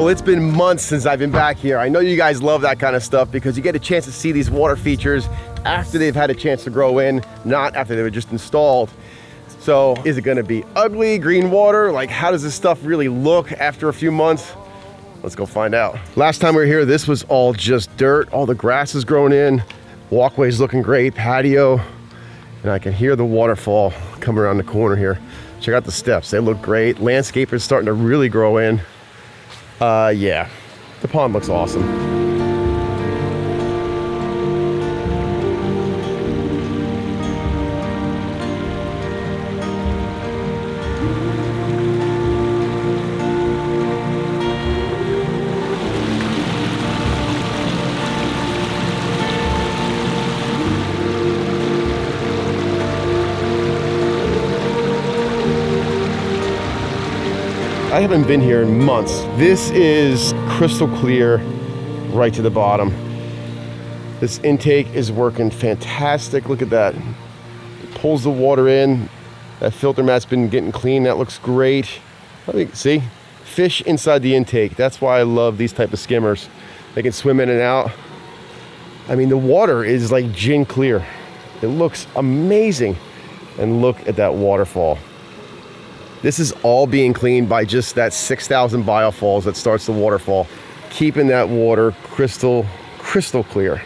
Well, it's been months since I've been back here. I know you guys love that kind of stuff because you get a chance to see these water features after they've had a chance to grow in, not after they were just installed. So is it gonna be ugly, green water? Like, how does this stuff really look after a few months? Let's go find out. Last time we were here, this was all just dirt. All the grass is grown in, walkway's looking great, patio, and I can hear the waterfall coming around the corner here. Check out the steps, they look great. Landscape is starting to really grow in. Yeah, the pond looks awesome. I haven't been here in months. This is crystal clear right to the bottom. This intake is working fantastic. Look at that. It pulls the water in. That filter mat's been getting clean. That looks great. I think, see, fish inside the intake. That's why I love these type of skimmers. They can swim in and out. I mean, the water is like gin clear. It looks amazing. And look at that waterfall. This is all being cleaned by just that 6,000 biofalls that starts the waterfall, keeping that water crystal clear.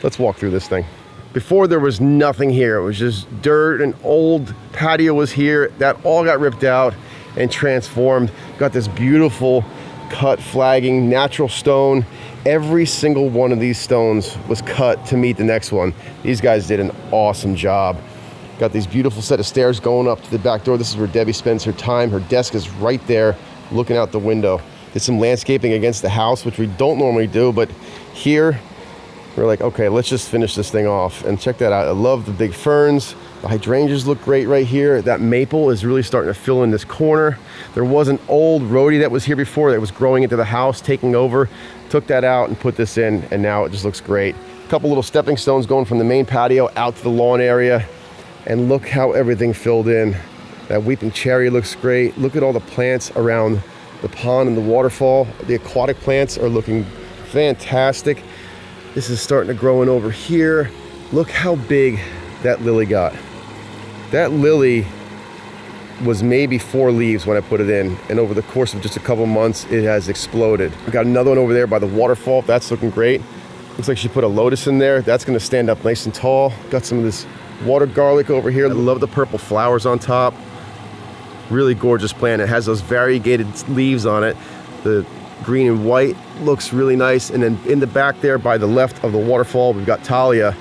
Let's walk through this thing. Before there was nothing here. It was just dirt. An old patio was here. That all got ripped out and transformed. Got this beautiful cut flagging, natural stone. Every single one of these stones was cut to meet the next one. These guys did an awesome job. Got these beautiful set of stairs going up to the back door. This is where Debbie spends her time. Her desk is right there looking out the window. Did some landscaping against the house, which we don't normally do, but here we're like, okay, let's just finish this thing off. And check that out. I love the big ferns. The hydrangeas look great right here. That maple is really starting to fill in this corner. There was an old rhodie that was here before that was growing into the house, taking over. Took that out and put this in, and now it just looks great. A couple little stepping stones going from the main patio out to the lawn area. And look how everything filled in. That weeping cherry looks great. Look at all the plants around the pond and the waterfall. The aquatic plants are looking fantastic. This is starting to grow in over here. Look how big that lily got. That lily was maybe 4 leaves when I put it in, and over the course of just a couple months, it has exploded. We got another one over there by the waterfall. That's looking great. Looks like she put a lotus in there. That's gonna stand up nice and tall. Got some of this water garlic over here. I love the purple flowers on top. Really gorgeous plant. It has those variegated leaves on it. The green and white looks really nice. And then in the back there by the left of the waterfall, we've got Talia.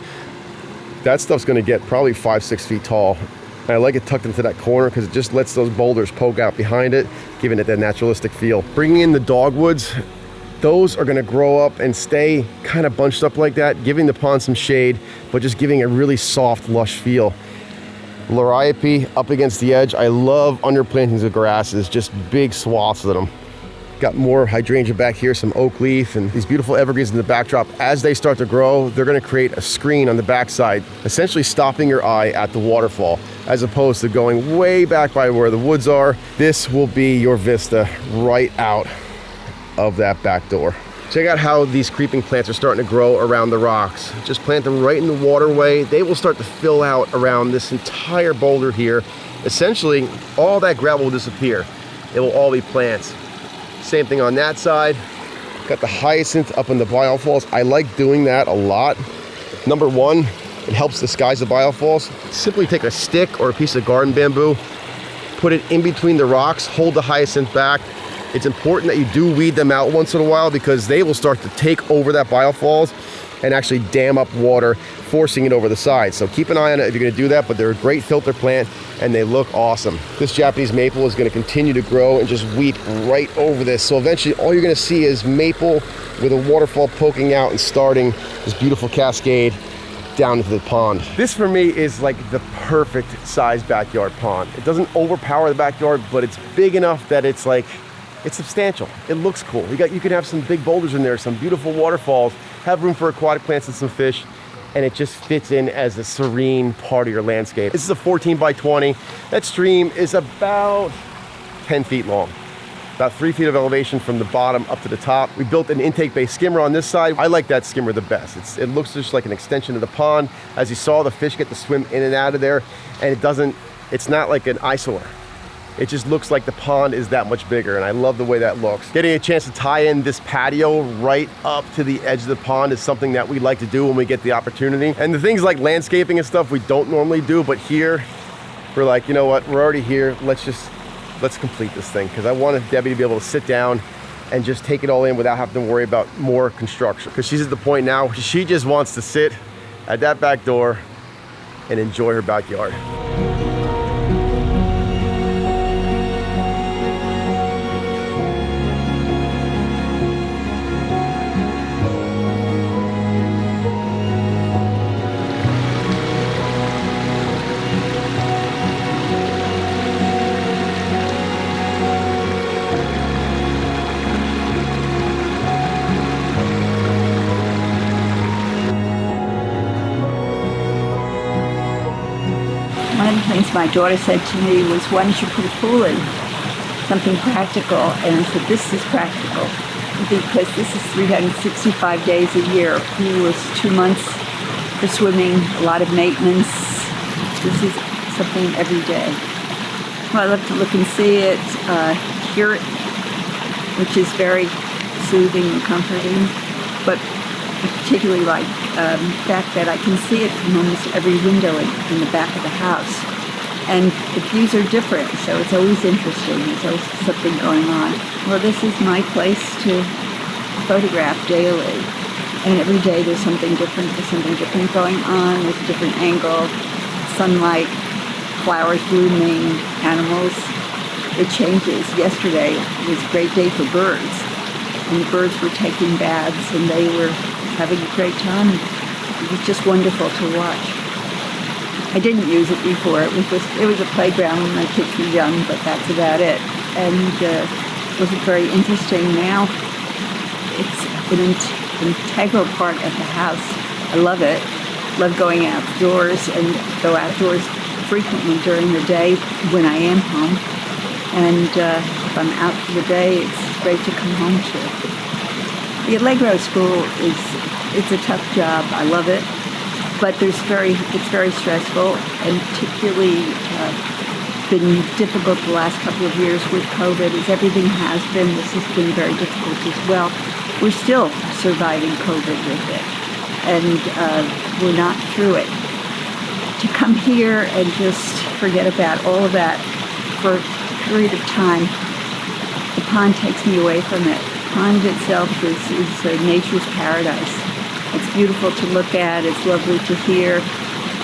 That stuff's gonna get probably 5-6 feet tall. And I like it tucked into that corner because it just lets those boulders poke out behind it, giving it that naturalistic feel. Bringing in the dogwoods, those are gonna grow up and stay kind of bunched up like that, giving the pond some shade, but just giving a really soft, lush feel. Liriope up against the edge. I love underplantings of grasses, just big swaths of them. Got more hydrangea back here, some oak leaf, and these beautiful evergreens in the backdrop. As they start to grow, they're gonna create a screen on the backside, essentially stopping your eye at the waterfall, as opposed to going way back by where the woods are. This will be your vista right out of that back door. Check out how these creeping plants are starting to grow around the rocks. Just plant them right in the waterway. They will start to fill out around this entire boulder here. Essentially, all that gravel will disappear. It will all be plants. Same thing on that side. Got the hyacinth up in the biofalls. I like doing that a lot. Number one, it helps disguise the biofalls. Simply take a stick or a piece of garden bamboo, put it in between the rocks, hold the hyacinth back. It's important that you do weed them out once in a while because they will start to take over that biofalls and actually dam up water, forcing it over the side. So keep an eye on it if you're gonna do that, but they're a great filter plant and they look awesome. This Japanese maple is gonna continue to grow and just weep right over this. So eventually all you're gonna see is maple with a waterfall poking out and starting this beautiful cascade down into the pond. This for me is like the perfect size backyard pond. It doesn't overpower the backyard, but it's big enough that it's like, it's substantial. It looks cool. You can have some big boulders in there, some beautiful waterfalls, have room for aquatic plants and some fish, and it just fits in as a serene part of your landscape. This is a 14 by 20. That stream is about 10 feet long. about 3 feet of elevation from the bottom up to the top. We built an intake-based skimmer on this side. I like that skimmer the best. It looks just like an extension of the pond. As you saw, the fish get to swim in and out of there, and it's not like an eyesore. It just looks like the pond is that much bigger, and I love the way that looks. Getting a chance to tie in this patio right up to the edge of the pond is something that we like to do when we get the opportunity. And the things like landscaping and stuff we don't normally do, but here, we're like, you know what, we're already here, let's complete this thing, because I wanted Debbie to be able to sit down and just take it all in without having to worry about more construction. Because she's at the point now, she just wants to sit at that back door and enjoy her backyard. One of the things my daughter said to me was, why don't you put a pool in? Something practical. And I said, this is practical, because this is 365 days a year. A pool is 2 months for swimming, a lot of maintenance. This is something every day. Well, I love to look and see it, hear it, which is very soothing and comforting. But I particularly like the fact that I can see it from almost every window in the back of the house. And the views are different, so it's always interesting. There's always something going on. Well, this is my place to photograph daily. And every day there's something different. There's something different going on. There's a different angle, sunlight, flowers blooming, animals. It changes. Yesterday was a great day for birds. And the birds were taking baths, and they were having a great time. It was just wonderful to watch. I didn't use it before. It was a playground when my kids were young, but that's about it. And it wasn't very interesting. Now it's an integral part of the house. I love it. Love going outdoors and go outdoors frequently during the day when I am home. And if I'm out for the day, it's great to come home to. The Allegro School it's a tough job. I love it, but it's very stressful, and particularly been difficult the last couple of years with COVID, as everything has been. This has been very difficult as well. We're still surviving COVID with it, and we're not through it. To come here and just forget about all of that for a period of time, the pond takes me away from it. The pond itself is nature's paradise. It's beautiful to look at, it's lovely to hear,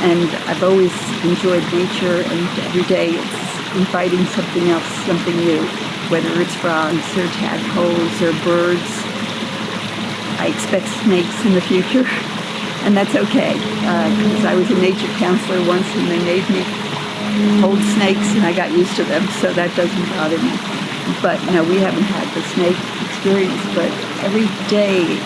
and I've always enjoyed nature, and every day it's inviting something else, something new, whether it's frogs or tadpoles or birds. I expect snakes in the future, and that's okay, because I was a nature counselor once and they made me hold snakes and I got used to them, so that doesn't bother me. But no, we haven't had the snake experience, but every day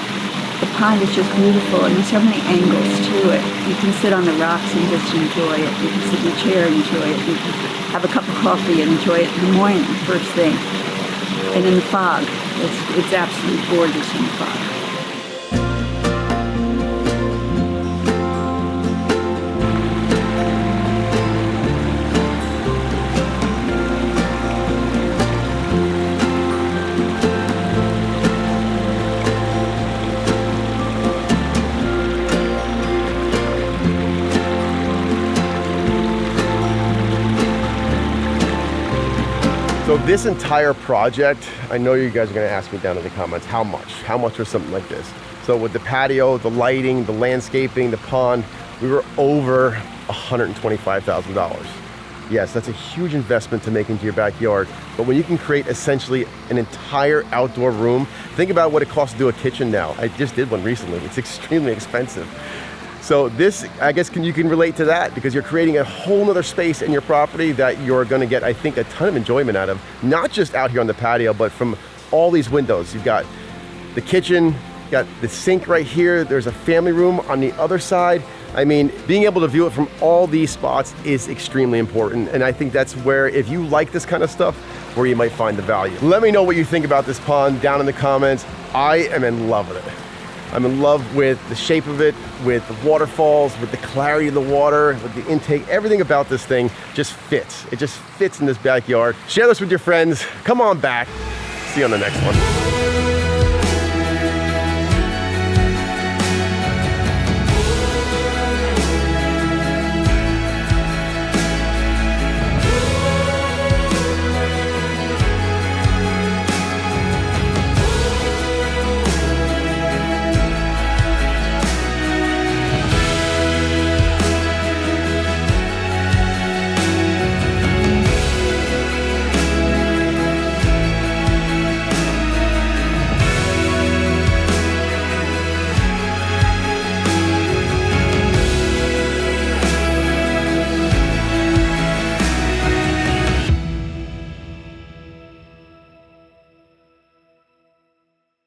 the pond is just beautiful, and there's so many angles to it. You can sit on the rocks and just enjoy it. You can sit in a chair and enjoy it. You can have a cup of coffee and enjoy it in the morning, first thing. And in the fog, it's absolutely gorgeous in the fog. So this entire project, I know you guys are gonna ask me down in the comments, how much? How much for something like this? So with the patio, the lighting, the landscaping, the pond, we were over $125,000. Yes, that's a huge investment to make into your backyard, but when you can create essentially an entire outdoor room, think about what it costs to do a kitchen now. I just did one recently. It's extremely expensive. So this, I guess you can relate to that, because you're creating a whole nother space in your property that you're gonna get, I think, a ton of enjoyment out of, not just out here on the patio, but from all these windows. You've got the kitchen, you got the sink right here, there's a family room on the other side, I mean, being able to view it from all these spots is extremely important. And I think that's where, if you like this kind of stuff, where you might find the value. Let me know what you think about this pond down in the comments. I am in love with it. I'm in love with the shape of it, with the waterfalls, with the clarity of the water, with the intake. Everything about this thing just fits. It just fits in this backyard. Share this with your friends. Come on back. See you on the next one.